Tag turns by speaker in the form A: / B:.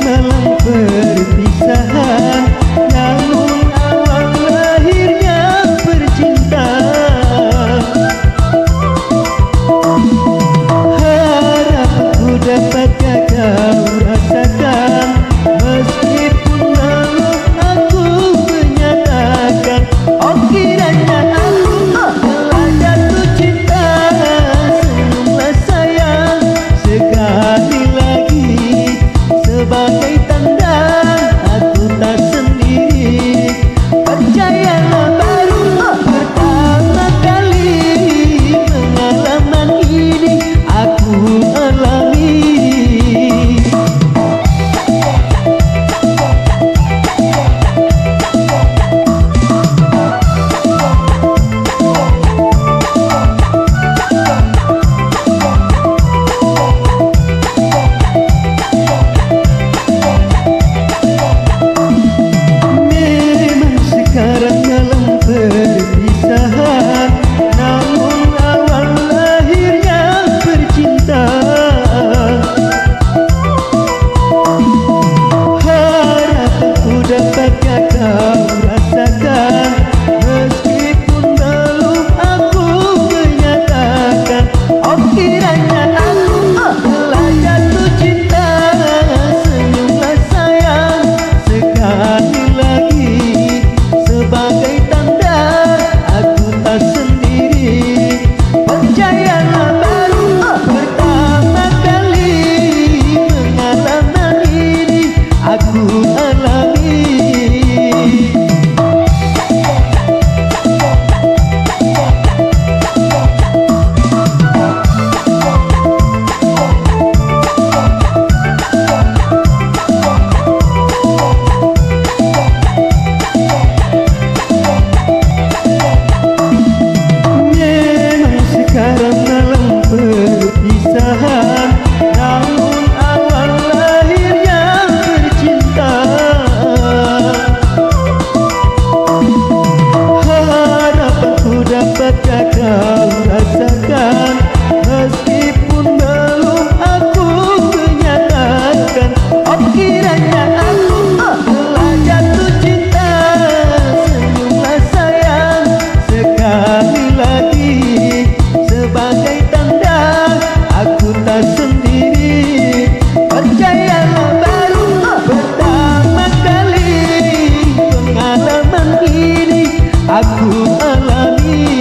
A: dalam perpisahan, namun awal lahirnya percintaan. Harapku dapatkah kau rasakan, meskipun malu aku menyatakan, oh kiranya aku telah jatuh cinta. Senyumlah sayang sekali lagi, sebagai tanda aku tak sendiri. Percayalah baru pertama kali pengalaman ini aku alami. Memang sekarang dalam perpisahan, namun awal lahirnya percintaan. Harapku dapatkah kau rasakan, meskipun belum aku menyatakan, oh kiranya aku telah jatuh cinta. Senyumlah sayang sekali lagi, sebagai tanda aku tak sendiri. Percayalah baru pertama kali pengalaman ini aku alami. Memang sekarang dalam perpisahan, namun awal lahirnya percintaan. Harapanku dapatkah kau rasakan, meskipun belum aku menyatakan, oh kiranya aku telah jatuh cinta. Senyumlah sayang sekali lagi, sebagai tanda aku tak sendiri. Percayalah baru pertama kali pengalaman ini aku alami.